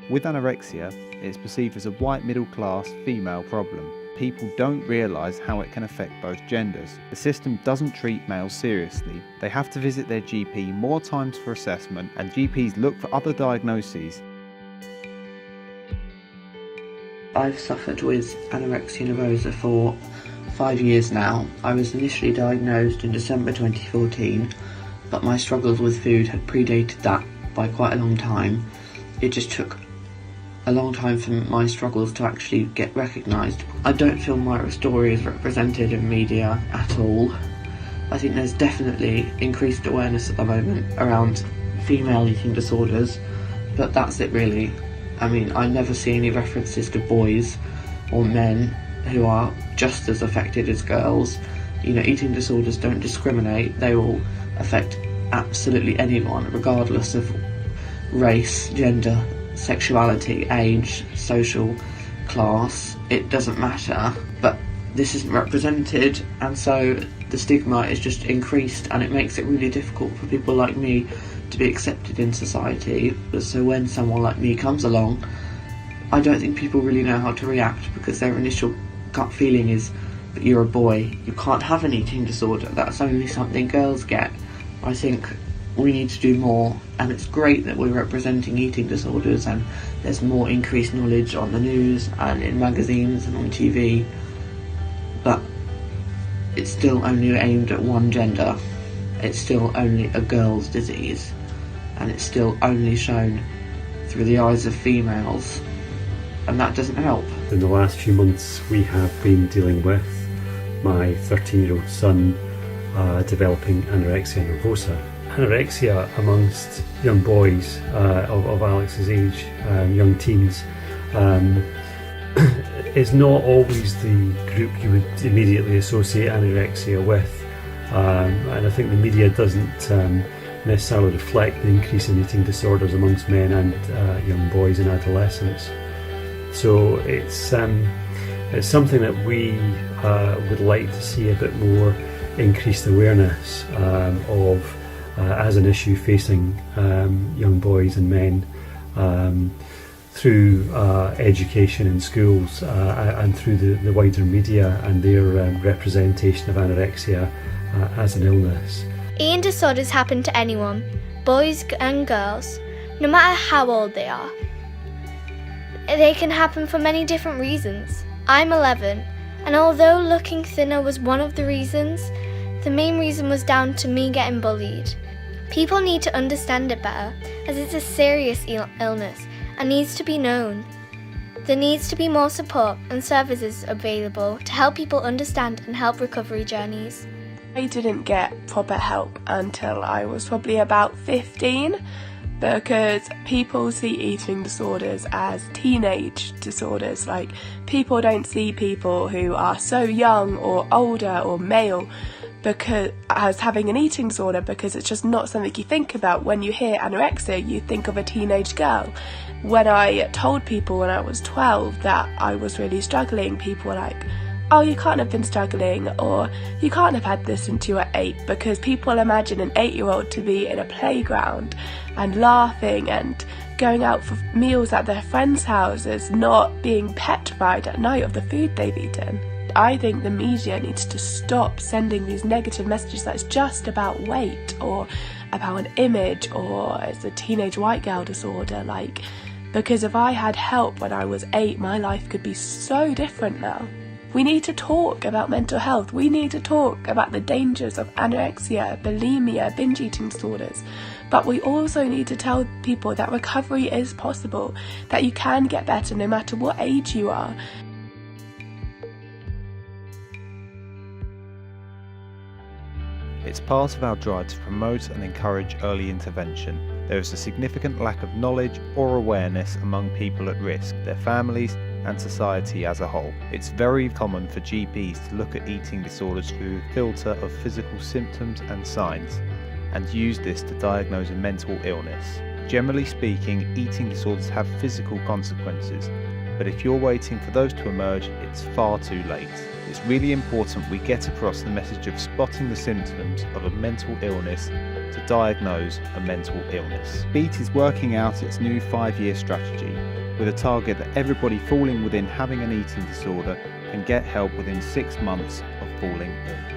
With anorexia, it's perceived as a white middle-class female problem. People don't realise how it can affect both genders. The system doesn't treat males seriously. They have to visit their GP more times for assessment, and GPs look for other diagnoses. I've suffered with anorexia nervosa for 5 years now. I was initially diagnosed in December 2014, but my struggles with food had predated that by quite a long time. It just took a long time for my struggles to actually get recognised. I don't feel my story is represented in media at all. I think there's definitely increased awareness at the moment around female eating disorders, but that's it really. I mean, I never see any references to boys or men who are just as affected as girls. You know, eating disorders don't discriminate. They will affect absolutely anyone, regardless of race, gender, sexuality, age, social class. It doesn't matter, but this isn't represented, and so the stigma is just increased, and it makes it really difficult for people like me to be accepted in society. So when someone like me comes along, I don't think people really know how to react, because their initial gut feeling is, but you're a boy, you can't have an eating disorder, that's only something girls get. I think we need to do more, and it's great that we're representing eating disorders and there's more increased knowledge on the news and in magazines and on TV, but it's still only aimed at one gender. It's still only a girl's disease, and it's still only shown through the eyes of females, and that doesn't help. In the last few months we have been dealing with my 13-year-old son developing anorexia nervosa. Anorexia amongst young boys of Alex's age, young teens, is not always the group you would immediately associate anorexia with, and I think the media doesn't necessarily reflect the increase in eating disorders amongst men and young boys and adolescents. So it's something that we would like to see a bit more increased awareness of as an issue facing young boys and men through education in schools and through the wider media and their representation of anorexia as an illness. Eating disorders happen to anyone, boys and girls, no matter how old they are. They can happen for many different reasons. I'm 11, and although looking thinner was one of the reasons, the main reason was down to me getting bullied. People need to understand it better, as it's a serious illness and needs to be known. There needs to be more support and services available to help people understand and help recovery journeys. I didn't get proper help until I was probably about 15, because people see eating disorders as teenage disorders. Like, people don't see people who are so young or older or male as having an eating disorder, because it's just not something you think about. When you hear anorexia, you think of a teenage girl. When I told people when I was 12 that I was really struggling, people were like, oh, you can't have been struggling, or you can't have had this since you were 8, because people imagine an 8-year-old to be in a playground and laughing and going out for meals at their friends' houses, not being petrified at night of the food they've eaten. I think the media needs to stop sending these negative messages that it's just about weight or about an image or it's a teenage white girl disorder, because if I had help when I was 8, my life could be so different now. We need to talk about mental health. We need to talk about the dangers of anorexia, bulimia, binge eating disorders. But we also need to tell people that recovery is possible, that you can get better no matter what age you are. It's part of our drive to promote and encourage early intervention. There is a significant lack of knowledge or awareness among people at risk, their families, and society as a whole. It's very common for GPs to look at eating disorders through the filter of physical symptoms and signs, and use this to diagnose a mental illness. Generally speaking, eating disorders have physical consequences, but if you're waiting for those to emerge, it's far too late. It's really important we get across the message of spotting the symptoms of a mental illness to diagnose a mental illness. BEAT is working out its new 5-year strategy, with a target that everybody falling within having an eating disorder can get help within 6 months of falling ill.